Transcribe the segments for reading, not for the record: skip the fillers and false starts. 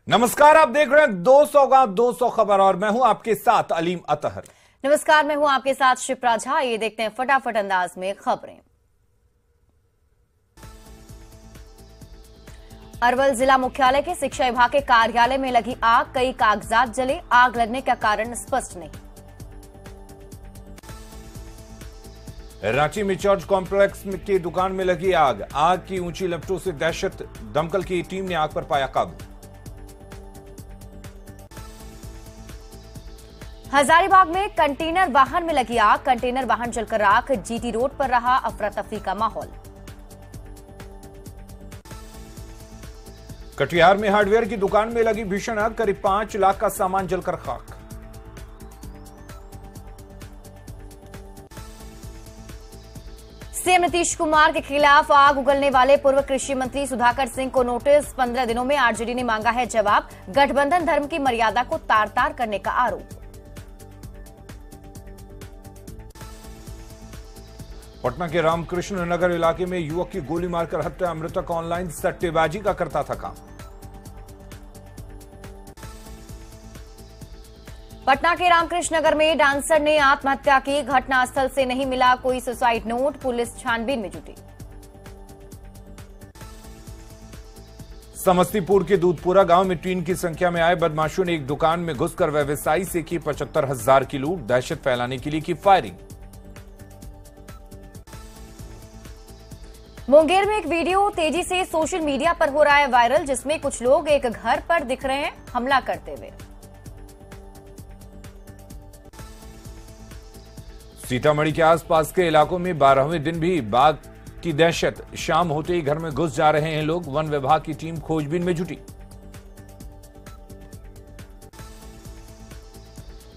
नमस्कार, आप देख रहे हैं 200 का 200 खबर और मैं हूं आपके साथ अलीम अतहर। नमस्कार, मैं हूं आपके साथ शिप्रा झा। ये देखते हैं फटाफट अंदाज में खबरें। अरवल जिला मुख्यालय के शिक्षा विभाग के कार्यालय में लगी आग, कई कागजात जले। आग लगने का कारण स्पष्ट नहीं। रांची में चर्च कॉम्प्लेक्स की दुकान में लगी आग, आग की ऊंची लपटों से दहशत, दमकल की टीम ने आग पर पाया काबू। हजारीबाग में कंटेनर वाहन में लगी आग, कंटेनर वाहन जलकर राख। जीटी रोड पर रहा अफरा तफरी का माहौल। कटिहार में हार्डवेयर की दुकान में लगी भीषण आग, करीब 5 लाख का सामान जलकर खाक। सीएम नीतीश कुमार के खिलाफ आग उगलने वाले पूर्व कृषि मंत्री सुधाकर सिंह को नोटिस, 15 दिनों में आरजेडी ने मांगा है जवाब। गठबंधन धर्म की मर्यादा को तार तार करने का आरोप। पटना के रामकृष्ण नगर इलाके में युवक की गोली मारकर हत्या, मृतक ऑनलाइन सट्टेबाजी का करता था काम। पटना के रामकृष्ण नगर में डांसर ने आत्महत्या की, घटनास्थल से नहीं मिला कोई सुसाइड नोट, पुलिस छानबीन में जुटी। समस्तीपुर के दूधपुरा गांव में टीन की संख्या में आए बदमाशों ने एक दुकान में घुसकर व्यवसायी से की 75,000 की लूट, दहशत फैलाने के लिए की फायरिंग। मुंगेर में एक वीडियो तेजी से सोशल मीडिया पर हो रहा है वायरल, जिसमें कुछ लोग एक घर पर दिख रहे हैं हमला करते हुए। सीतामढ़ी के आसपास के इलाकों में 12वें दिन भी बाघ की दहशत, शाम होते ही घर में घुस जा रहे हैं लोग, वन विभाग की टीम खोजबीन में जुटी।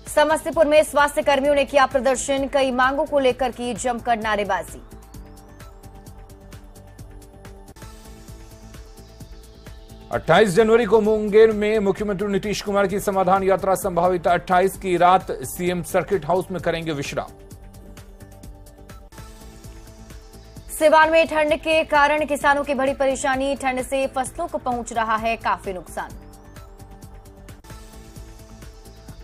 समस्तीपुर में स्वास्थ्य कर्मियों ने किया प्रदर्शन, कई मांगों को लेकर की जमकर नारेबाजी। अट्ठाईस जनवरी को मुंगेर में मुख्यमंत्री नीतीश कुमार की समाधान यात्रा संभावित, 28 की रात सीएम सर्किट हाउस में करेंगे विश्राम। सिवान में ठंड के कारण किसानों की बड़ी परेशानी, ठंड से फसलों को पहुंच रहा है काफी नुकसान।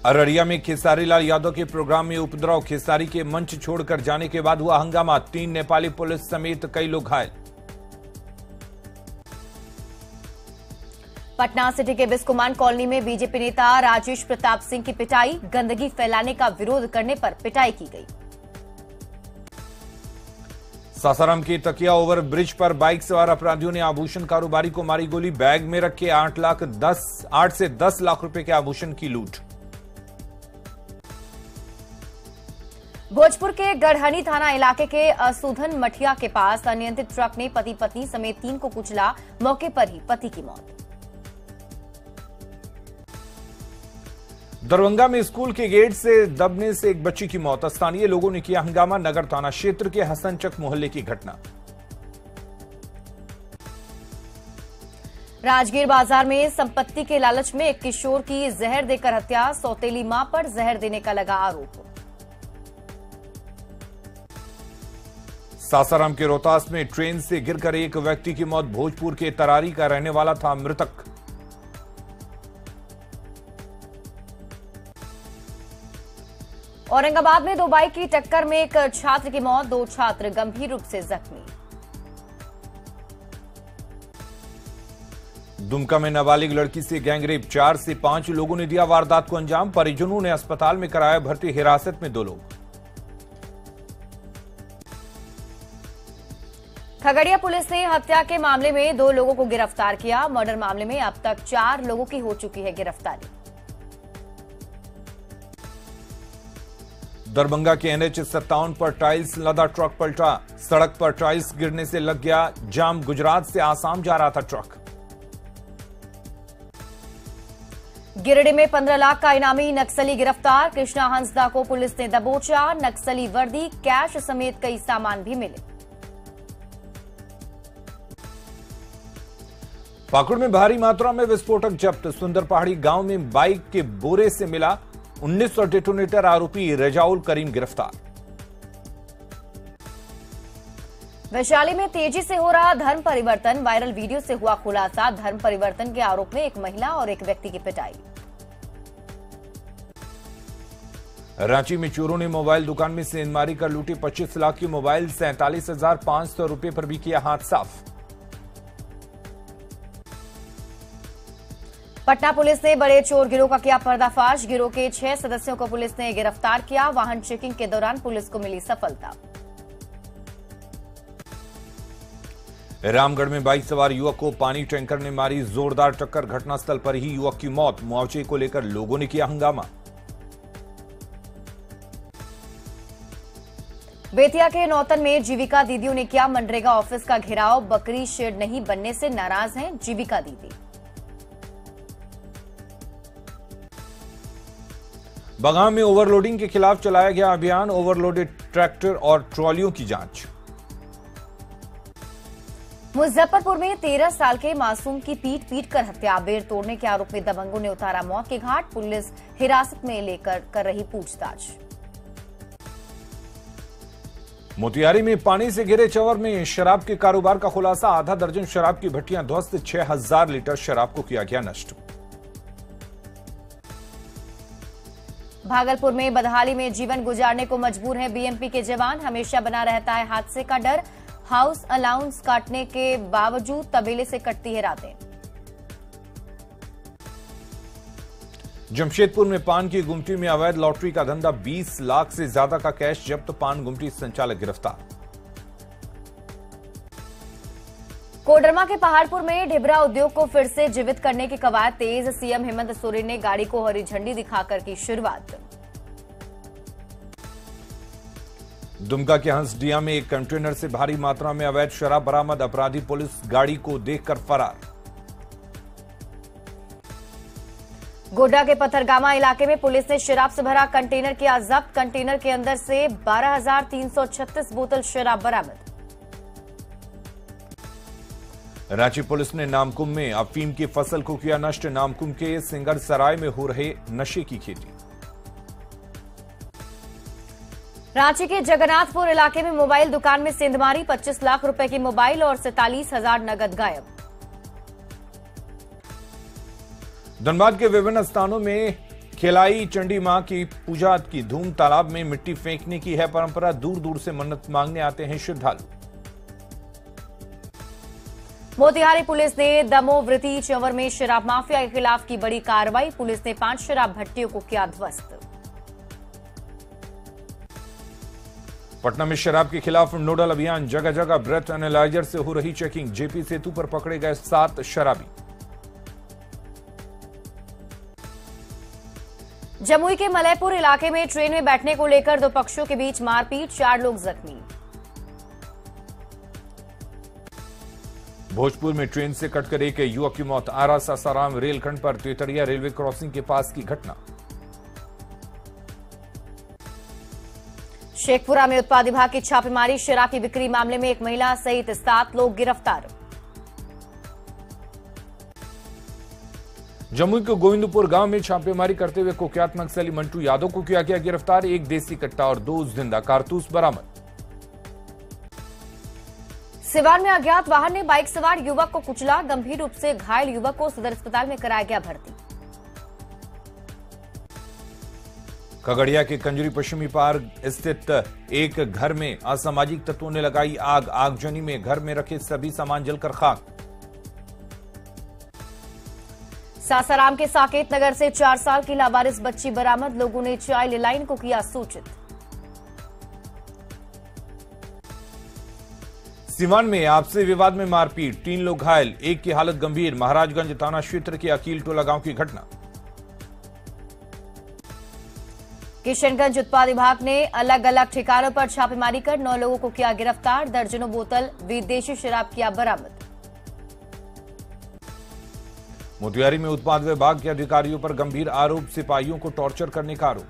अररिया में खेसारी लाल यादव के प्रोग्राम में उपद्रव, खेसारी के मंच छोड़कर जाने के बाद हुआ हंगामा, 3 नेपाली पुलिस समेत कई लोग घायल। पटना सिटी के बिस्कुमान कॉलोनी में बीजेपी नेता राजेश प्रताप सिंह की पिटाई, गंदगी फैलाने का विरोध करने पर पिटाई की गई। सासाराम के तकिया ओवर ब्रिज पर बाइक सवार अपराधियों ने आभूषण कारोबारी को मारी गोली, बैग में रखे 8 से 10 लाख रुपए के आभूषण की लूट। भोजपुर के गढ़हनी थाना इलाके के असुधन मठिया के पास अनियंत्रित ट्रक ने पति पत्नी समेत 3 को कुचला, मौके पर ही पति की मौत। दरभंगा में स्कूल के गेट से दबने से एक बच्ची की मौत, स्थानीय लोगों ने किया हंगामा, नगर थाना क्षेत्र के हसनचक मोहल्ले की घटना। राजगीर बाजार में संपत्ति के लालच में एक किशोर की जहर देकर हत्या, सौतेली मां पर जहर देने का लगा आरोप। सासाराम के रोहतास में ट्रेन से गिरकर एक व्यक्ति की मौत, भोजपुर के तरारी का रहने वाला था मृतक। औरंगाबाद में 2 बाइक की टक्कर में एक छात्र की मौत, 2 छात्र गंभीर रूप से जख्मी। दुमका में नाबालिग लड़की से गैंगरेप, 4 से 5 लोगों ने दिया वारदात को अंजाम, परिजनों ने अस्पताल में कराया भर्ती, हिरासत में 2 लोग। खगड़िया पुलिस ने हत्या के मामले में 2 लोगों को गिरफ्तार किया, मर्डर मामले में अब तक 4 लोगों की हो चुकी है गिरफ्तारी। दरभंगा के NH 57 पर टाइल्स लदा ट्रक पलटा, सड़क पर टाइल्स गिरने से लग गया जाम, गुजरात से आसाम जा रहा था ट्रक। गिरिडीह में 15 लाख का इनामी नक्सली गिरफ्तार, कृष्णा हंसदा को पुलिस ने दबोचा, नक्सली वर्दी, कैश समेत कई सामान भी मिले। पाकुड़ में भारी मात्रा में विस्फोटक जब्त, सुंदर पहाड़ी गांव में बाइक के बोरे से मिला 1900 डेटोनेटर, आरोपी रजाउल करीम गिरफ्तार। वैशाली में तेजी से हो रहा धर्म परिवर्तन, वायरल वीडियो से हुआ खुलासा। धर्म परिवर्तन के आरोप में एक महिला और एक व्यक्ति की पिटाई। रांची में चोरों ने मोबाइल दुकान में सेंधमारी कर लूटी 25 लाख की मोबाइल, 47,500 रुपए पर भी किया हाथ साफ। पटना पुलिस ने बड़े चोर गिरोह का किया पर्दाफाश। गिरोह के 6 सदस्यों को पुलिस ने गिरफ्तार किया। वाहन चेकिंग के दौरान पुलिस को मिली सफलता। रामगढ़ में बाइक सवार युवक को पानी टैंकर ने मारी जोरदार टक्कर, घटनास्थल पर ही युवक की मौत। मुआवजे को लेकर लोगों ने किया हंगामा। बेतिया के नौतन में जीविका दीदियों ने किया मनरेगा ऑफिस का घेराव। बकरी शेड नहीं बनने से नाराज हैं जीविका दीदी। बगाम में ओवरलोडिंग के खिलाफ चलाया गया अभियान, ओवरलोडेड ट्रैक्टर और ट्रॉलियों की जांच। मुजफ्फरपुर में 13 साल के मासूम की पीट कर हत्या, बेर तोड़ने के आरोप में दबंगों ने उतारा मौत के घाट। पुलिस हिरासत में लेकर कर रही पूछताछ। मोतिहारी में पानी से घिरे चंवर में शराब के कारोबार का खुलासा। आधा दर्जन शराब की भट्टियां ध्वस्त, 6,000 लीटर शराब को किया गया नष्ट। भागलपुर में बदहाली में जीवन गुजारने को मजबूर है बीएमपी के जवान। हमेशा बना रहता है हादसे का डर। हाउस अलाउंस काटने के बावजूद तबेले से कटती है रातें। जमशेदपुर में पान की गुमटी में अवैध लॉटरी का धंधा, 20 लाख से ज्यादा का कैश जब्त, पान गुमटी संचालक गिरफ्तार। कोडरमा के पहाड़पुर में ढिबरा उद्योग को फिर से जीवित करने की कवायद तेज। सीएम हेमंत सोरेन ने गाड़ी को हरी झंडी दिखाकर की शुरुआत। दुमका के हंसडिया में एक कंटेनर से भारी मात्रा में अवैध शराब बरामद, अपराधी पुलिस गाड़ी को देखकर फरार। गोड्डा के पथरगामा इलाके में पुलिस ने शराब से भरा कंटेनर किया जब्त। कंटेनर के अंदर से 12,336 बोतल शराब बरामद। रांची पुलिस ने नामकुम में अफीम की फसल को किया नष्ट। नामकुम के सिंगर सराय में हो रहे नशे की खेती। रांची के जगन्नाथपुर इलाके में मोबाइल दुकान में सेंधमारी, 25 लाख रुपए की मोबाइल और 47,000 नगद गायब। धनबाद के विभिन्न स्थानों में खिलाई चंडी मां की पूजा की धूम। तालाब में मिट्टी फेंकने की है परंपरा, दूर दूर से मन्नत मांगने आते हैं श्रद्धालु। मोतिहारी पुलिस ने दमोवृत्ति चंवर में शराब माफिया के खिलाफ की बड़ी कार्रवाई। पुलिस ने 5 शराब भट्टियों को किया ध्वस्त। पटना में शराब के खिलाफ नोडल अभियान, जगह जगह ब्रेथ एनालाइजर से हो रही चेकिंग। जेपी सेतु पर पकड़े गए 7 शराबी। जमुई के मलयपुर इलाके में ट्रेन में बैठने को लेकर 2 पक्षों के बीच मारपीट, 4 लोग जख्मी। भोजपुर में ट्रेन से कटकर एक युवक की मौत। आरा सासाराम रेलखंड पर तेतरिया रेलवे क्रॉसिंग के पास की घटना। शेखपुरा में उत्पाद विभाग की छापेमारी, शराब की बिक्री मामले में एक महिला सहित 7 लोग गिरफ्तार। जमुई के गोविंदपुर गांव में छापेमारी करते हुए कुख्यात नक्सली मंटू यादव को किया गया गिरफ्तार। 1 देसी कट्टा और 2 जिंदा कारतूस बरामद। सिवान में अज्ञात वाहन ने बाइक सवार युवक को कुचला, गंभीर रूप से घायल युवक को सदर अस्पताल में कराया गया भर्ती। खगड़िया के कंजरी पश्चिमी पार्क स्थित एक घर में असामाजिक तत्वों ने लगाई आग। आगजनी में घर में रखे सभी सामान जलकर खाक। सासाराम के साकेत नगर से 4 साल की लावारिस बच्ची बरामद। लोगों ने चाइल्ड लाइन को किया सूचित। सिवान में आपसी विवाद में मारपीट, 3 लोग घायल, एक की हालत गंभीर। महाराजगंज थाना क्षेत्र के अकील टोला गांव की घटना। किशनगंज उत्पाद विभाग ने अलग अलग ठिकानों पर छापेमारी कर 9 लोगों को किया गिरफ्तार। दर्जनों बोतल विदेशी शराब किया बरामद। मोतिहारी में उत्पाद विभाग के अधिकारियों पर गंभीर आरोप, सिपाहियों को टॉर्चर करने का आरोप।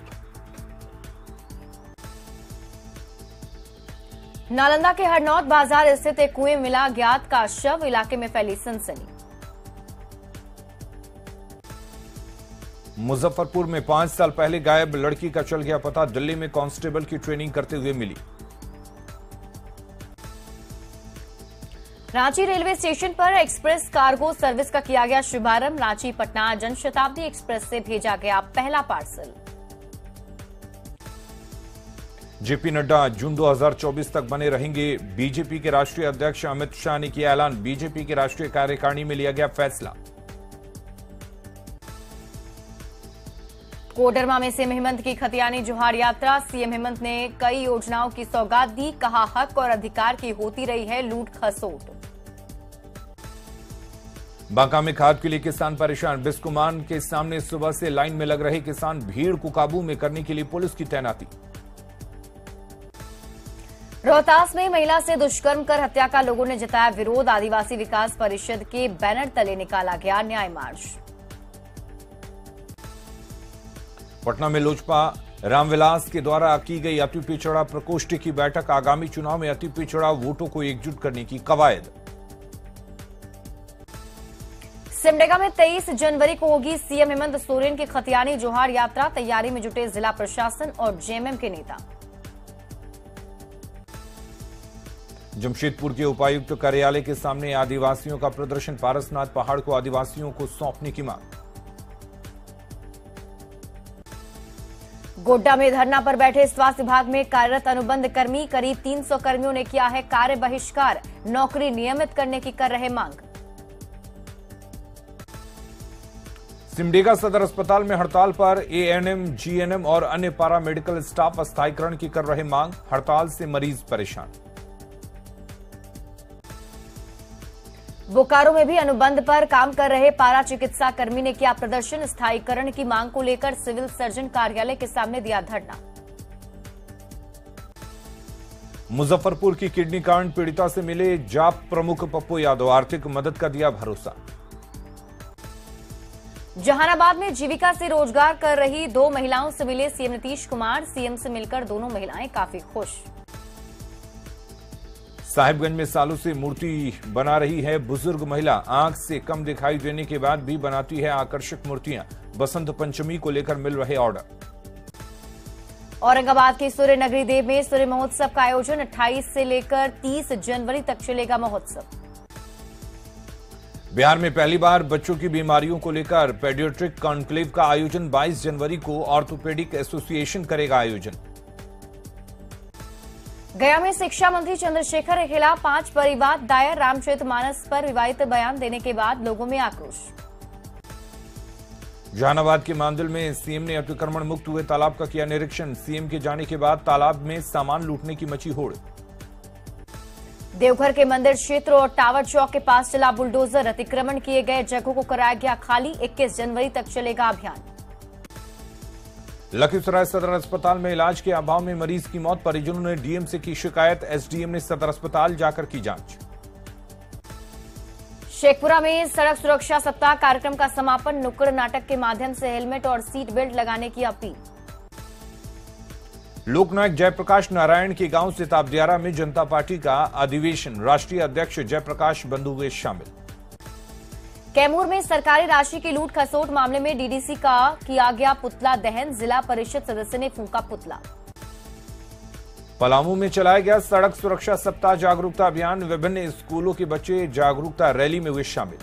नालंदा के हरनौत बाजार स्थित एक कुएं में मिला अज्ञात का शव, इलाके में फैली सनसनी। मुजफ्फरपुर में 5 साल पहले गायब लड़की का चल गया पता, दिल्ली में कांस्टेबल की ट्रेनिंग करते हुए मिली। रांची रेलवे स्टेशन पर एक्सप्रेस कार्गो सर्विस का किया गया शुभारंभ। रांची पटना जनशताब्दी एक्सप्रेस से भेजा गया पहला पार्सल। जेपी नड्डा जून 2024 तक बने रहेंगे बीजेपी के राष्ट्रीय अध्यक्ष। अमित शाह ने किया ऐलान। बीजेपी की राष्ट्रीय कार्यकारिणी में लिया गया फैसला। कोडरमा में सीएम हेमंत की खतियानी जोहार यात्रा। सीएम हेमंत ने कई योजनाओं की सौगात दी। कहा, हक और अधिकार की होती रही है लूट खसोट। बांका में खाद के लिए किसान परेशान। बिस्कुमान के सामने सुबह से लाइन में लग रहे किसान। भीड़ को काबू में करने के लिए पुलिस की तैनाती। रोहतास में महिला से दुष्कर्म कर हत्या का लोगों ने जताया विरोध। आदिवासी विकास परिषद के बैनर तले निकाला गया न्याय मार्च। पटना में लोजपा रामविलास के द्वारा की गई अति पिछड़ा प्रकोष्ठ की बैठक। आगामी चुनाव में अति पिछड़ा वोटों को एकजुट करने की कवायद। सिमडेगा में 23 जनवरी को होगी सीएम हेमंत सोरेन की खतियानी जोहार यात्रा। तैयारी में जुटे जिला प्रशासन और जेएमएम के नेता। जमशेदपुर के उपायुक्त कार्यालय के सामने आदिवासियों का प्रदर्शन। पारसनाथ पहाड़ को आदिवासियों को सौंपने की मांग। गोड्डा में धरना पर बैठे स्वास्थ्य विभाग में कार्यरत अनुबंध कर्मी। करीब 300 कर्मियों ने किया है कार्य बहिष्कार। नौकरी नियमित करने की कर रहे मांग। सिमडेगा सदर अस्पताल में हड़ताल पर एएनएम, जीएनएम और अन्य पारा मेडिकल स्टाफ अस्थायीकरण की कर रहे मांग। हड़ताल से मरीज परेशान। बोकारो में भी अनुबंध पर काम कर रहे पारा चिकित्सा कर्मी ने किया प्रदर्शन। स्थायीकरण की मांग को लेकर सिविल सर्जन कार्यालय के सामने दिया धरना। मुजफ्फरपुर की किडनी कांड पीड़िता से मिले जाप प्रमुख पप्पू यादव। आर्थिक मदद का दिया भरोसा। जहानाबाद में जीविका से रोजगार कर रही 2 महिलाओं से मिले सीएम नीतीश कुमार। सीएम से मिलकर दोनों महिलाएं काफी खुश। साहिबगंज में सालों से मूर्ति बना रही है बुजुर्ग महिला। आंख से कम दिखाई देने के बाद भी बनाती है आकर्षक मूर्तियां। बसंत पंचमी को लेकर मिल रहे ऑर्डर। औरंगाबाद के सूर्य नगरी देव में सूर्य महोत्सव का आयोजन। 28 से लेकर 30 जनवरी तक चलेगा महोत्सव। बिहार में पहली बार बच्चों की बीमारियों को लेकर पेडियाट्रिक कॉन्क्लेव का आयोजन। 22 जनवरी को ऑर्थोपेडिक एसोसिएशन करेगा आयोजन। गया में शिक्षा मंत्री चंद्रशेखर के खिलाफ 5 परिवाद दायर। रामचरितमानस पर विवादित बयान देने के बाद लोगों में आक्रोश। जहानाबाद के मांदल में सीएम ने अतिक्रमण मुक्त हुए तालाब का किया निरीक्षण। सीएम के जाने के बाद तालाब में सामान लूटने की मची होड़। देवघर के मंदिर क्षेत्र और टावर चौक के पास चला बुलडोजर। अतिक्रमण किए गए जगहों को कराया गया खाली। 21 जनवरी तक चलेगा अभियान। लखीसराय सदर अस्पताल में इलाज के अभाव में मरीज की मौत। परिजनों ने डीएम से की शिकायत। एसडीएम ने सदर अस्पताल जाकर की जांच। शेखपुरा में सड़क सुरक्षा सप्ताह कार्यक्रम का समापन। नुक्कड़ नाटक के माध्यम से हेलमेट और सीट बेल्ट लगाने की अपील। लोकनायक जयप्रकाश नारायण के गांव सिताब दियारा में जनता पार्टी का अधिवेशन। राष्ट्रीय अध्यक्ष जयप्रकाश बंधु हुए शामिल। कैमूर में सरकारी राशि की लूट खसोट मामले में डीडीसी का किया गया पुतला दहन। जिला परिषद सदस्य ने फूंका पुतला। पलामू में चलाया गया सड़क सुरक्षा सप्ताह जागरूकता अभियान। विभिन्न स्कूलों के बच्चे जागरूकता रैली में हुए शामिल।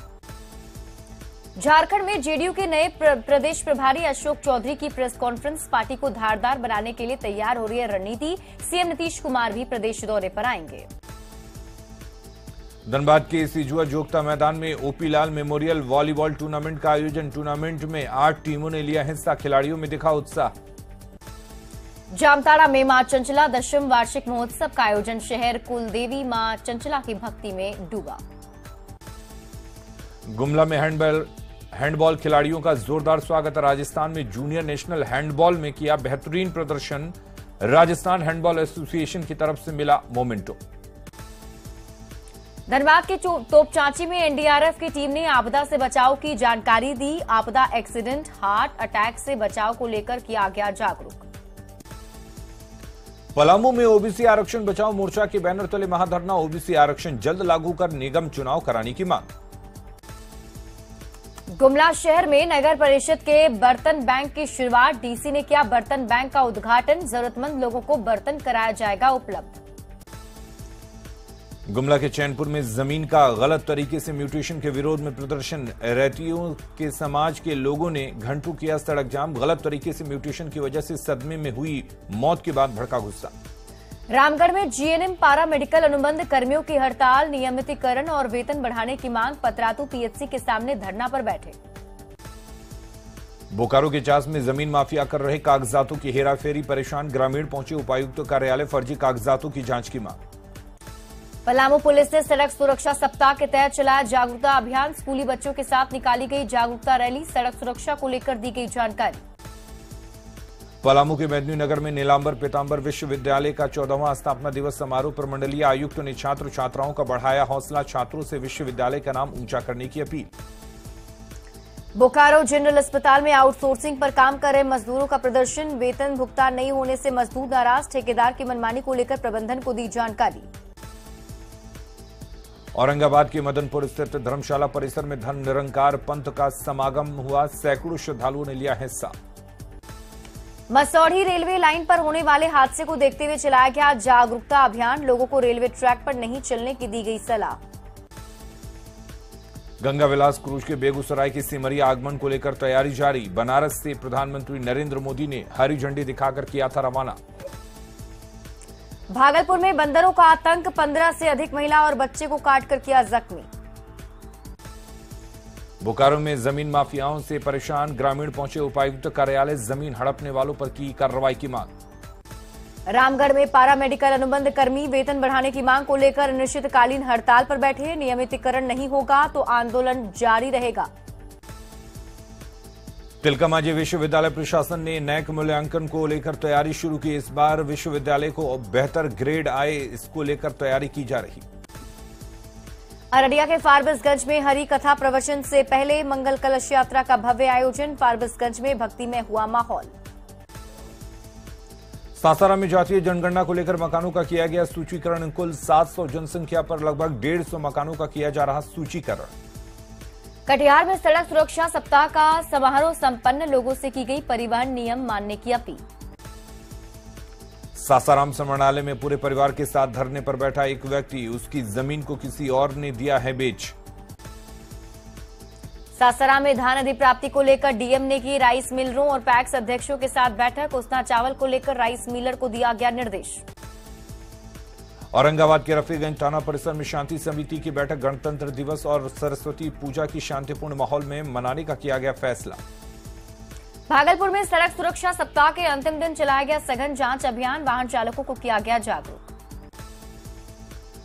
झारखंड में जेडीयू के नए प्रदेश प्रभारी अशोक चौधरी की प्रेस कॉन्फ्रेंस। पार्टी को धारदार बनाने के लिए तैयार हो रही है रणनीति। सीएम नीतीश कुमार भी प्रदेश दौरे पर आएंगे। धनबाद के सिजुआ जोगता मैदान में ओपी लाल मेमोरियल वॉलीबॉल टूर्नामेंट का आयोजन। टूर्नामेंट में 8 टीमों ने लिया हिस्सा। खिलाड़ियों में दिखा उत्साह। जामताड़ा में मां चंचला 10वीं वार्षिक महोत्सव का आयोजन। शहर कुलदेवी मां चंचला की भक्ति में डूबा। गुमला में हैंडबॉल खिलाड़ियों का जोरदार स्वागत। राजस्थान में जूनियर नेशनल हैंडबॉल में किया बेहतरीन प्रदर्शन। राजस्थान हैंडबॉल एसोसिएशन की तरफ से मिला मोमेंटो। धनबाद के तोपचांची में एनडीआरएफ की टीम ने आपदा से बचाव की जानकारी दी। आपदा, एक्सीडेंट, हार्ट अटैक से बचाव को लेकर किया गया जागरूक। पलामू में ओबीसी आरक्षण बचाओ मोर्चा के बैनर तले महाधरना। ओबीसी आरक्षण जल्द लागू कर निगम चुनाव कराने की मांग। गुमला शहर में नगर परिषद के बर्तन बैंक की शुरुआत। डीसी ने किया बर्तन बैंक का उद्घाटन। जरूरतमंद लोगों को बर्तन कराया जाएगा उपलब्ध। गुमला के चैनपुर में जमीन का गलत तरीके से म्यूटेशन के विरोध में प्रदर्शन। रैतियों के समाज के लोगों ने घंटों किया सड़क जाम। गलत तरीके से म्यूटेशन की वजह से सदमे में हुई मौत के बाद भड़का गुस्सा। रामगढ़ में जीएनएम पारा मेडिकल अनुबंध कर्मियों की हड़ताल। नियमितीकरण और वेतन बढ़ाने की मांग। पतरातू पीएचसी के सामने धरना पर बैठे। बोकारो के चास में जमीन माफिया कर रहे कागजातों की हेराफेरी। परेशान ग्रामीण पहुंचे उपायुक्त कार्यालय। फर्जी कागजातों की जांच की मांग। पलामू पुलिस ने सड़क सुरक्षा सप्ताह के तहत चलाया जागरूकता अभियान। स्कूली बच्चों के साथ निकाली गई जागरूकता रैली। सड़क सुरक्षा को लेकर दी गई जानकारी। पलामू के मेदिनीनगर में नीलांबर पीतांबर विश्वविद्यालय का 14वां स्थापना दिवस समारोह पर मंडलीय आयुक्त ने छात्र छात्राओं का बढ़ाया हौसला। छात्रों से विश्वविद्यालय का नाम ऊंचा करने की अपील। बोकारो जनरल अस्पताल में आउटसोर्सिंग पर काम कर रहे मजदूरों का प्रदर्शन। वेतन भुगतान नहीं होने से मजदूर नाराज। ठेकेदार की मनमानी को लेकर प्रबंधन को दी जानकारी। औरंगाबाद के मदनपुर स्थित धर्मशाला परिसर में धन निरंकार पंथ का समागम हुआ। सैकड़ों श्रद्धालुओं ने लिया हिस्सा। मसौढ़ी रेलवे लाइन पर होने वाले हादसे को देखते हुए चलाया गया जागरूकता अभियान। लोगों को रेलवे ट्रैक पर नहीं चलने की दी गई सलाह। गंगा विलास क्रूज के बेगूसराय की सिमरिया आगमन को लेकर तैयारी जारी। बनारस से प्रधानमंत्री नरेंद्र मोदी ने हरी झंडी दिखाकर किया था रवाना। भागलपुर में बंदरों का आतंक। 15 से अधिक महिला और बच्चे को काटकर किया जख्मी। बोकारो में जमीन माफियाओं से परेशान ग्रामीण पहुंचे उपायुक्त कार्यालय। जमीन हड़पने वालों पर की कार्रवाई की मांग। रामगढ़ में पारा मेडिकल अनुबंध कर्मी वेतन बढ़ाने की मांग को लेकर अनिश्चितकालीन हड़ताल पर बैठे। नियमितीकरण नहीं होगा तो आंदोलन जारी रहेगा। तिलका-मांझी विश्वविद्यालय प्रशासन ने नैक मूल्यांकन को लेकर तैयारी शुरू की। इस बार विश्वविद्यालय को बेहतर ग्रेड आए, इसको लेकर तैयारी की जा रही। अररिया के फारबिसगंज में हरि कथा प्रवचन से पहले मंगल कलश यात्रा का भव्य आयोजन। फारबिसगंज में भक्ति में हुआ माहौल। सासाराम में जातीय जनगणना को लेकर मकानों का किया गया सूचीकरण। कुल 700 जनसंख्या पर लगभग 150 मकानों का किया जा रहा सूचीकरण। कटिहार में सड़क सुरक्षा सप्ताह का समारोह संपन्न। लोगों से की गई परिवहन नियम मानने की अपील। सासाराम समरणालय में पूरे परिवार के साथ धरने पर बैठा एक व्यक्ति। उसकी जमीन को किसी और ने दिया है बेच। सासाराम में धान अधिप्राप्ति को लेकर डीएम ने की राइस मिलरों और पैक्स अध्यक्षों के साथ बैठक। उसना चावल को लेकर राइस मिलर को दिया गया निर्देश। औरंगाबाद के रफीगंज थाना परिसर में शांति समिति की बैठक। गणतंत्र दिवस और सरस्वती पूजा की शांतिपूर्ण माहौल में मनाने का किया गया फैसला। भागलपुर में सड़क सुरक्षा सप्ताह के अंतिम दिन चलाया गया सघन जांच अभियान। वाहन चालकों को किया गया जागरूक।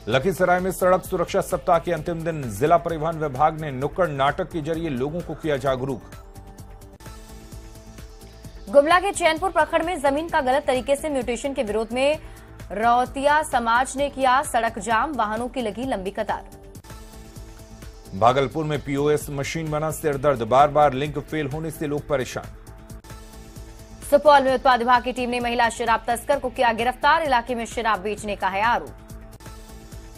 लखीसराय में सड़क सुरक्षा सप्ताह के अंतिम दिन जिला परिवहन विभाग ने नुक्कड़ नाटक के जरिए लोगों को किया जागरूक। गुमला के चैनपुर प्रखंड में जमीन का गलत तरीके से म्यूटेशन के विरोध में रौतिया समाज ने किया सड़क जाम। वाहनों की लगी लंबी कतार। भागलपुर में पीओएस मशीन बना सिरदर्द। बार बार लिंक फेल होने से लोग परेशान। सुपौल में उत्पाद विभाग की टीम ने महिला शराब तस्कर को किया गिरफ्तार। इलाके में शराब बेचने का है आरोप।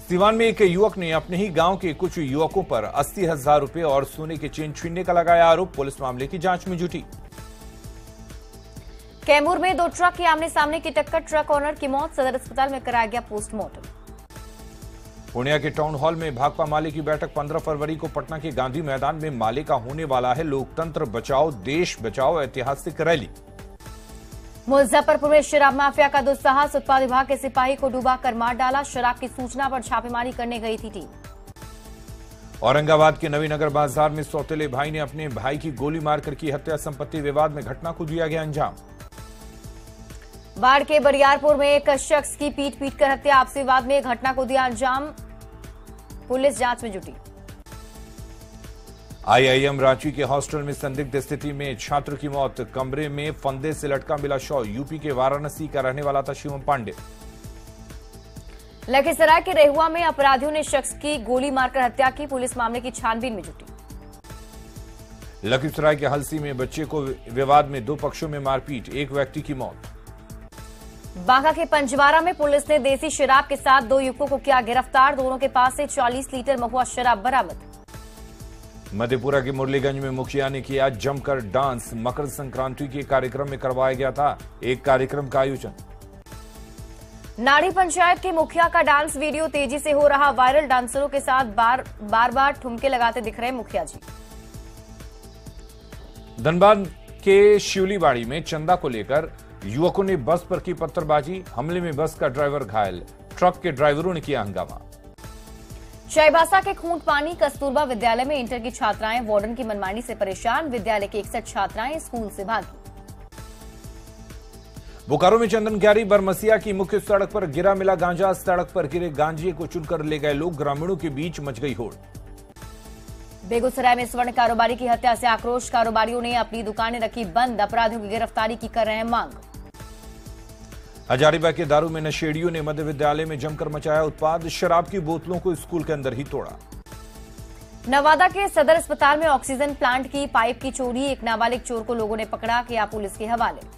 सीवान में एक युवक ने अपने ही गांव के कुछ युवकों पर 80,000 रुपए और सोने के चेन छीनने का लगाया आरोप। पुलिस मामले की जांच में जुटी। कैमूर में 2 ट्रक की आमने सामने की टक्कर। ट्रक ओनर की मौत। सदर अस्पताल में कराया गया पोस्टमार्टम। पूर्णिया के टाउन हॉल में भाकपा माले की बैठक। 15 फरवरी को पटना के गांधी मैदान में माले का होने वाला है लोकतंत्र बचाओ देश बचाओ ऐतिहासिक रैली। मुजफ्फरपुर में शराब माफिया का दुस्साहस। उत्पाद विभाग के सिपाही को डूबाकर मार डाला। शराब की सूचना पर छापेमारी करने गई थी टीम। औरंगाबाद के नवीनगर बाजार में सौतेले भाई ने अपने भाई की गोली मारकर की हत्या। संपत्ति विवाद में घटना को दिया गया अंजाम। बाढ़ के बरियारपुर में एक शख्स की पीट कर हत्या। आपसी विवाद में घटना को दिया अंजाम। पुलिस जांच में जुटी। आईआईएम रांची के हॉस्टल में संदिग्ध स्थिति में छात्र की मौत। कमरे में फंदे से लटका मिला शव। यूपी के वाराणसी का रहने वाला था शिवम पांडे। लखीसराय के रेहुआ में अपराधियों ने शख्स की गोली मारकर हत्या की। पुलिस मामले की छानबीन में जुटी। लखीसराय के हलसी में बच्चे को विवाद में 2 पक्षों में मारपीट। एक व्यक्ति की मौत। बांका के पंजवारा में पुलिस ने देसी शराब के साथ 2 युवकों को किया गिरफ्तार। दोनों के पास से 40 लीटर महुआ शराब बरामद। मधेपुरा के मुरलीगंज में मुखिया ने किया जमकर डांस। मकर संक्रांति के कार्यक्रम में करवाया गया था एक कार्यक्रम का आयोजन। नाड़ी पंचायत के मुखिया का डांस वीडियो तेजी से हो रहा वायरल। डांसरों के साथ बार ठुमके लगाते दिख रहे मुखिया जी। धनबाद के शिवलीबाड़ी में चंदा को लेकर युवकों ने बस पर की पत्थरबाजी। हमले में बस का ड्राइवर घायल, ट्रक के ड्राइवरों ने किया हंगामा। चाईबासा के खूंट पानी कस्तूरबा विद्यालय में इंटर की छात्राएं वार्डन की मनमानी से परेशान। विद्यालय की 61 छात्राएं स्कूल से भागी। बोकारो में चंदन क्यारी बरमसिया की मुख्य सड़क पर गिरा मिला गांजा। सड़क पर गिरे गांजे को चुनकर ले गए लोग। ग्रामीणों के बीच मच गई होड़। बेगूसराय में स्वर्ण कारोबारी की हत्या से आक्रोश। कारोबारियों ने अपनी दुकानें रखी बंद। अपराधियों की गिरफ्तारी की कर रहे हैं मांग। हजारीबाग के दारू में नशेड़ियों ने मध्य विद्यालय में जमकर मचाया उत्पाद। शराब की बोतलों को स्कूल के अंदर ही तोड़ा। नवादा के सदर अस्पताल में ऑक्सीजन प्लांट की पाइप की चोरी। एक नाबालिग चोर को लोगों ने पकड़ा, किया पुलिस के हवाले।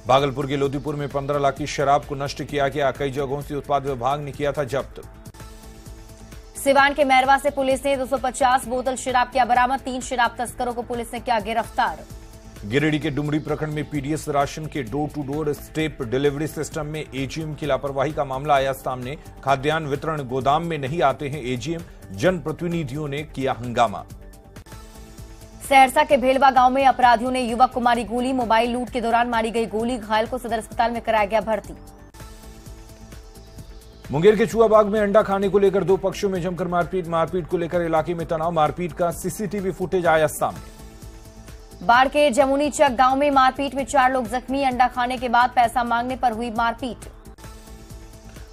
भागलपुर के लोदीपुर में 15 लाख की शराब को नष्ट किया गया। कई जगहों से उत्पाद विभाग ने किया था जब्त। सिवान के मैरवा से पुलिस ने 250 बोतल शराब किया बरामद। 3 शराब तस्करों को पुलिस ने किया गिरफ्तार। गिरिडीह के डुमरी प्रखंड में पीडीएस राशन के door to door step delivery system में एजीएम की लापरवाही का मामला आया सामने। खाद्यान्न वितरण गोदाम में नहीं आते हैं एजीएम। जनप्रतिनिधियों ने किया हंगामा। सहरसा के भेलवा गांव में अपराधियों ने युवक को मारी गोली। मोबाइल लूट के दौरान मारी गई गोली। घायल को सदर अस्पताल में कराया गया भर्ती। मुंगेर के चुआबाग में अंडा खाने को लेकर 2 पक्षों में जमकर मारपीट को लेकर इलाके में तनाव। मारपीट का सीसीटीवी फुटेज आया सामने। बाढ़ के जमुनी चक गांव में मारपीट में 4 लोग जख्मी। अंडा खाने के बाद पैसा मांगने पर हुई मारपीट।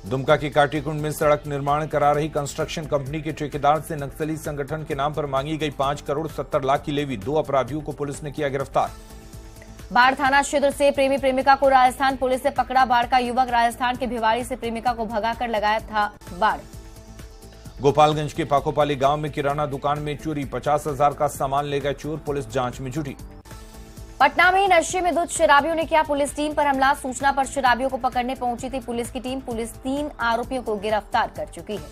दुमका की काटीकुंड में सड़क निर्माण करा रही कंस्ट्रक्शन कंपनी के ठेकेदार से नक्सली संगठन के नाम पर मांगी गई 5 करोड़ 70 लाख की लेवी। 2 अपराधियों को पुलिस ने किया गिरफ्तार। बाढ़ थाना क्षेत्र से प्रेमी प्रेमिका को राजस्थान पुलिस ने पकड़ा। बाढ़ का युवक राजस्थान के भिवाड़ी से प्रेमिका को भगाकर लगाया था बाढ़। गोपालगंज के पाकोपाली गांव में किराना दुकान में चोरी। 50,000 का सामान ले गए चोर। पुलिस जांच में जुटी। पटना में नशे में धुत शराबियों ने किया पुलिस टीम पर हमला। सूचना पर शराबियों को पकड़ने पहुंची थी पुलिस की टीम। पुलिस 3 आरोपियों को गिरफ्तार कर चुकी है।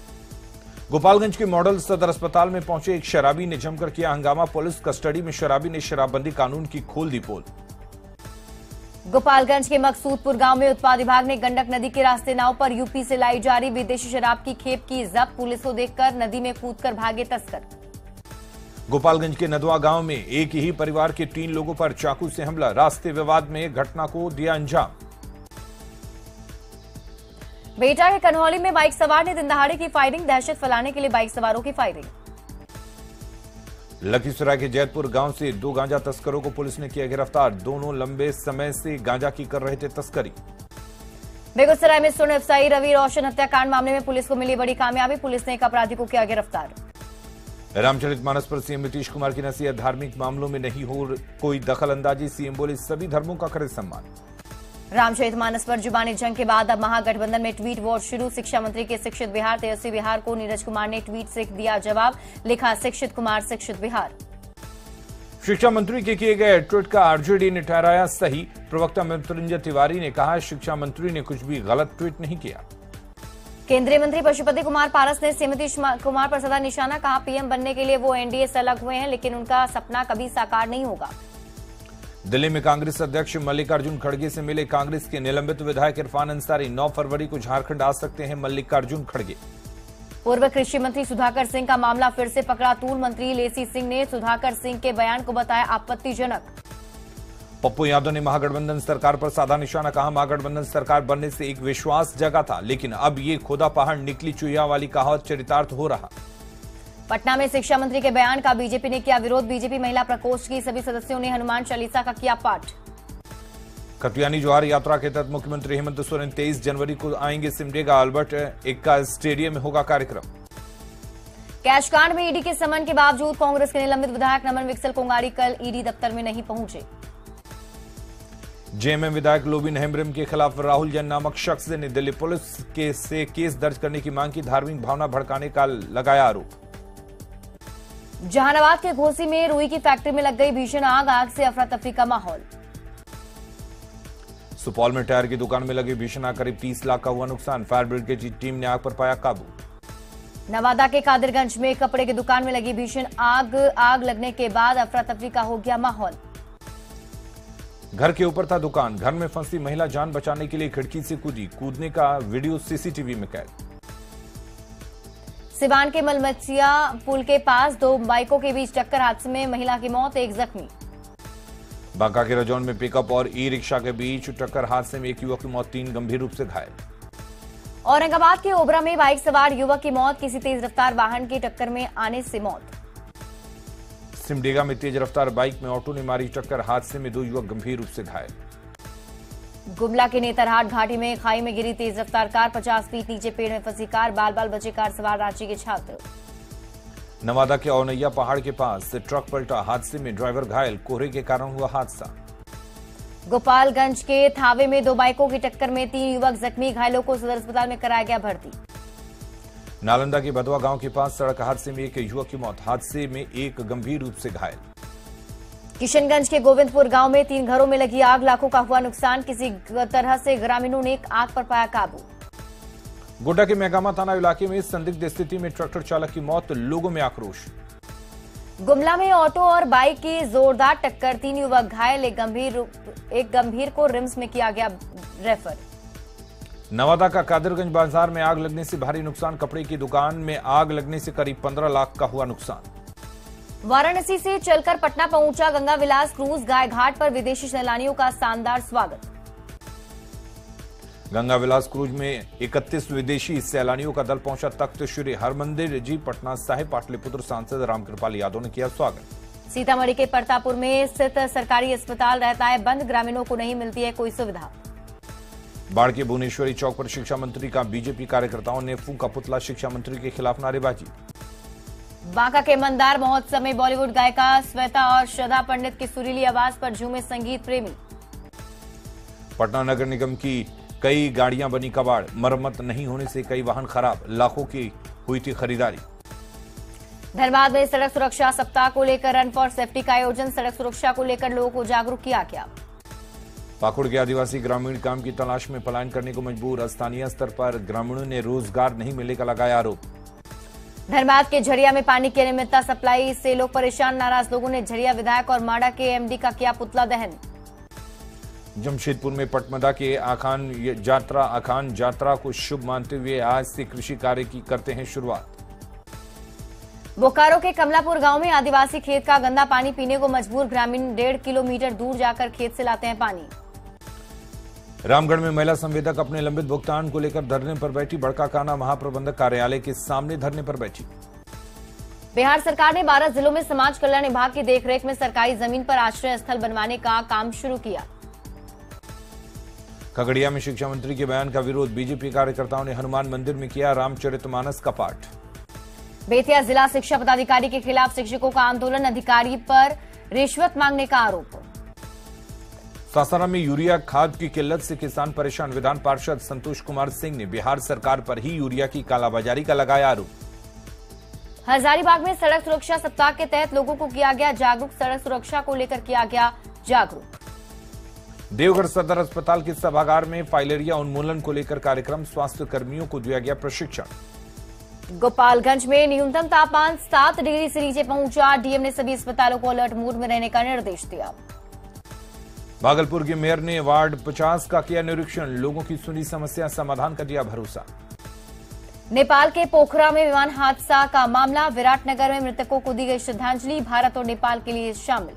गोपालगंज के मॉडल सदर अस्पताल में पहुंचे एक शराबी ने जमकर किया हंगामा। पुलिस कस्टडी में शराबी ने शराबबंदी कानून की खोल दी पोल। गोपालगंज के मकसूदपुर गांव में उत्पाद विभाग ने गंडक नदी के रास्ते नाव पर यूपी से लाई जा रही विदेशी शराब की खेप की जब्त। पुलिस को देखकर नदी में कूदकर भागे तस्कर। गोपालगंज के नदवा गांव में एक ही परिवार के 3 लोगों पर चाकू से हमला। रास्ते विवाद में घटना को दिया अंजाम। बेटा के कन्हौली में बाइक सवार ने दिनदहाड़े की फायरिंग। दहशत फैलाने के लिए बाइक सवारों की फायरिंग। लखीसराय के जैतपुर गांव से 2 गांजा तस्करों को पुलिस ने किया गिरफ्तार। दोनों लंबे समय से गांजा की कर रहे थे तस्करी। बेगूसराय में स्वर्ण व्यवसायी रवि रोशन हत्याकांड मामले में पुलिस को मिली बड़ी कामयाबी। पुलिस ने एक अपराधी को किया गिरफ्तार। रामचरितमानस पर सीएम नीतीश कुमार की नसीहत। धार्मिक मामलों में नहीं हो कोई दखल अंदाजी। सीएम बोले सभी धर्मों का करे सम्मान। रामचरितमानस पर जुबानी जंग के बाद अब महागठबंधन में ट्वीट वॉर शुरू। शिक्षा मंत्री के शिक्षित बिहार तेजस्वी बिहार को नीरज कुमार ने ट्वीट से दिया जवाब। लिखा शिक्षित कुमार शिक्षित बिहार। शिक्षा मंत्री के किए गए ट्वीट का आरजेडी ने ठहराया सही। प्रवक्ता मृत्युंजय तिवारी ने कहा शिक्षा मंत्री ने कुछ भी गलत ट्वीट नहीं किया। केंद्रीय मंत्री पशुपति कुमार पारस ने सीएम नीतीश कुमार पर सदा निशाना। कहा पीएम बनने के लिए वो एनडीए से अलग हुए हैं लेकिन उनका सपना कभी साकार नहीं होगा। दिल्ली में कांग्रेस अध्यक्ष मल्लिकार्जुन खड़गे से मिले कांग्रेस के निलंबित विधायक इरफान अंसारी। 9 फरवरी को झारखंड आ सकते हैं मल्लिकार्जुन खड़गे। पूर्व कृषि मंत्री सुधाकर सिंह का मामला फिर से पकड़ा। तूल मंत्री लेसी सिंह ने सुधाकर सिंह के बयान को बताया आपत्तिजनक। पप्पू यादव ने महागठबंधन सरकार पर साधा निशाना। कहा महागठबंधन सरकार बनने से एक विश्वास जगा था लेकिन अब ये खोदा पहाड़ निकली चुहिया वाली कहावत चरितार्थ हो रहा। पटना में शिक्षा मंत्री के बयान का बीजेपी ने किया विरोध। बीजेपी महिला प्रकोष्ठ की सभी सदस्यों ने हनुमान चालीसा का किया पाठ। खतियानी जोहार यात्रा के तहत मुख्यमंत्री हेमंत सोरेन 23 जनवरी को आएंगे सिमडेगा। अल्बर्ट एक्का स्टेडियम में होगा कार्यक्रम। कैश कांड में ईडी के समन के बावजूद कांग्रेस के निलंबित विधायक नमन विक्सल कोंगाड़ी कल ईडी दफ्तर में नहीं पहुंचे। जेएमएम विधायक लोबिन हेम्ब्रिम के खिलाफ राहुल जैन नामक शख्स ने दिल्ली पुलिस से केस दर्ज करने की मांग की। धार्मिक भावना भड़काने का लगाया आरोप। जहानाबाद के घोसी में रुई की फैक्ट्री में लग गई भीषण आग। आग से अफरा तफरी का माहौल। सुपौल में टायर की दुकान में लगी भीषण आग। करीब 30 लाख का हुआ नुकसान। फायर ब्रिगेड की टीम ने आग पर पाया काबू। नवादा के कादिरगंज में कपड़े की दुकान में लगी भीषण आग। आग लगने के बाद अफरा तफरी का हो गया माहौल। घर के ऊपर था दुकान, घर में फंसी महिला जान बचाने के लिए खिड़की से कूदी, कूदने का वीडियो सीसीटीवी में कैद। सिवान के मलमचिया पुल के पास दो बाइकों के बीच टक्कर, हादसे में महिला की मौत, एक जख्मी। बांका के रजौन में पिकअप और ई रिक्शा के बीच टक्कर, हादसे में एक युवक की मौत, 3 गंभीर रूप से घायल। औरंगाबाद के ओबरा में बाइक सवार युवक की मौत, किसी तेज रफ्तार वाहन की टक्कर में आने से मौत। सिमडेगा में तेज रफ्तार बाइक में ऑटो ने मारी टक्कर, हादसे में 2 युवक गंभीर रूप से घायल। गुमला के नेतरहाट घाटी में खाई में गिरी तेज रफ्तार कार, 50 फीट नीचे पेड़ में फंसी कार, बाल बाल बचे कार सवार रांची के छात्र। नवादा के औनैया पहाड़ के पास ट्रक पलटा, हादसे में ड्राइवर घायल, कोहरे के कारण हुआ हादसा। गोपालगंज के थावे में 2 बाइकों की टक्कर में 3 युवक जख्मी, घायलों को सदर अस्पताल में कराया गया भर्ती। नालंदा के बधवा गांव के पास सड़क हादसे में एक युवक की मौत, हादसे में एक गंभीर रूप से घायल। किशनगंज के गोविंदपुर गांव में 3 घरों में लगी आग, लाखों का हुआ नुकसान, किसी तरह से ग्रामीणों ने आग पर पाया काबू। गोड्डा के मेहगामा थाना इलाके में संदिग्ध स्थिति में ट्रैक्टर चालक की मौत, लोगों में आक्रोश। गुमला में ऑटो और बाइक की जोरदार टक्कर, 3 युवक घायल, एक गंभीर को रिम्स में किया गया रेफर। नवादा का कादिरगंज बाजार में आग लगने से भारी नुकसान, कपड़े की दुकान में आग लगने से करीब 15 लाख का हुआ नुकसान। वाराणसी से चलकर पटना पहुंचा गंगा विलास क्रूज, गाय घाट पर विदेशी सैलानियों का शानदार स्वागत। गंगा विलास क्रूज में 31 विदेशी सैलानियों का दल पहुंचा तख्त श्री हरमंदिर जी पटना साहिब, पाटलिपुत्र सांसद रामकृपाल यादव ने किया स्वागत। सीतामढ़ी के परतापुर में स्थित सरकारी अस्पताल रहता है बंद, ग्रामीणों को नहीं मिलती है कोई सुविधा। बाढ़ के भुवनेश्वरी चौक पर शिक्षा मंत्री का बीजेपी कार्यकर्ताओं ने फूंका पुतला, शिक्षा मंत्री के खिलाफ नारेबाजी। बांका के मंदार महोत्सव में बॉलीवुड गायिका श्वेता और श्रद्धा पंडित की सुरीली आवाज पर झूमे संगीत प्रेमी। पटना नगर निगम की कई गाड़ियां बनी कबाड़, मरम्मत नहीं होने से कई वाहन खराब, लाखों की हुई थी खरीदारी। धनबाद में सड़क सुरक्षा सप्ताह को लेकर रन फॉर सेफ्टी का आयोजन, सड़क सुरक्षा को लेकर लोगों को जागरूक किया गया। पाकुड़ के आदिवासी ग्रामीण काम की तलाश में पलायन करने को मजबूर, स्थानीय स्तर पर ग्रामीणों ने रोजगार नहीं मिलने का लगाया आरोप। धनबाद के झरिया में पानी की अनियमितता सप्लाई से लोग परेशान, नाराज लोगों ने झरिया विधायक और माडा के एमडी का किया पुतला दहन। जमशेदपुर में पटमदा के अखान जात्रा को शुभ मानते हुए आज से कृषि कार्य की करते हैं शुरुआत। बोकारो के कमलापुर गांव में आदिवासी खेत का गंदा पानी पीने को मजबूर, ग्रामीण 1.5 किलोमीटर दूर जाकर खेत से लाते हैं पानी। रामगढ़ में महिला संवेदक अपने लंबित भुगतान को लेकर धरने पर बैठी, बड़काकाना महाप्रबंधक कार्यालय के सामने धरने पर बैठी। बिहार सरकार ने 12 जिलों में समाज कल्याण विभाग की देखरेख में सरकारी जमीन पर आश्रय स्थल बनवाने का काम शुरू किया। खगड़िया में शिक्षा मंत्री के बयान का विरोध, बीजेपी कार्यकर्ताओं ने हनुमान मंदिर में किया रामचरितमानस का पाठ। बेतिया जिला शिक्षा पदाधिकारी के खिलाफ शिक्षकों का आंदोलन, अधिकारी पर रिश्वत मांगने का आरोप। सासाराम में यूरिया खाद की किल्लत से किसान परेशान, विधान पार्षद संतोष कुमार सिंह ने बिहार सरकार पर ही यूरिया की कालाबाजारी का लगाया आरोप। हजारीबाग में सड़क सुरक्षा सप्ताह के तहत लोगों को किया गया जागरूक, सड़क सुरक्षा को लेकर किया गया जागरूक। देवघर सदर अस्पताल के सभागार में फाइलेरिया उन्मूलन को लेकर कार्यक्रम, स्वास्थ्य कर्मियों को दिया गया प्रशिक्षण। गोपालगंज में न्यूनतम तापमान 7 डिग्री से नीचे पहुंचा, डीएम ने सभी अस्पतालों को अलर्ट मोड में रहने का निर्देश दिया। भागलपुर के मेयर ने वार्ड 50 का किया निरीक्षण, लोगों की सुनी समस्या, समाधान का दिया भरोसा। नेपाल के पोखरा में विमान हादसा का मामला, विराटनगर में मृतकों को दी गई श्रद्धांजलि, भारत और नेपाल के लिए शामिल।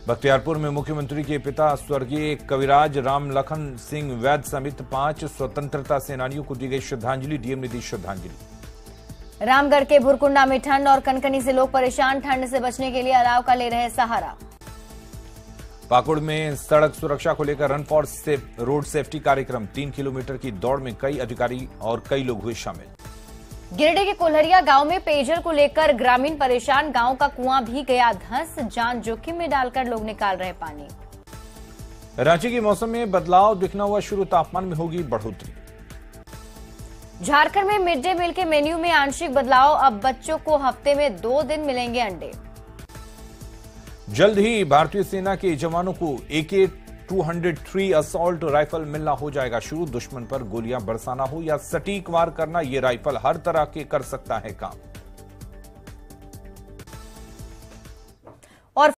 बख्तियारपुर में मुख्यमंत्री के पिता स्वर्गीय कविराज राम लखन सिंह वैद समेत 5 स्वतंत्रता सेनानियों को दी गई श्रद्धांजलि, डीएम ने दी श्रद्धांजलि। रामगढ़ के भुरकुंडा में ठंड और कनकनी से लोग परेशान, ठंड से बचने के लिए अलाव का ले रहे सहारा। पाकुड़ में सड़क सुरक्षा को लेकर रन फॉर रोड सेफ्टी कार्यक्रम, 3 किलोमीटर की दौड़ में कई अधिकारी और कई लोग हुए शामिल। गिरिडीह के कोल्हरिया गांव में पेयजल को लेकर ग्रामीण परेशान, गांव का कुआं भी गया धंस, जान जोखिम में डालकर लोग निकाल रहे पानी। रांची के मौसम में बदलाव दिखना हुआ शुरू, तापमान में होगी बढ़ोतरी। झारखंड में मिड डे मील के मेन्यू में आंशिक बदलाव, अब बच्चों को हफ्ते में 2 दिन मिलेंगे अंडे। जल्द ही भारतीय सेना के जवानों को AK-203 असॉल्ट राइफल मिलना हो जाएगा शुरू, दुश्मन पर गोलियां बरसाना हो या सटीक वार करना, ये राइफल हर तरह के कर सकता है काम।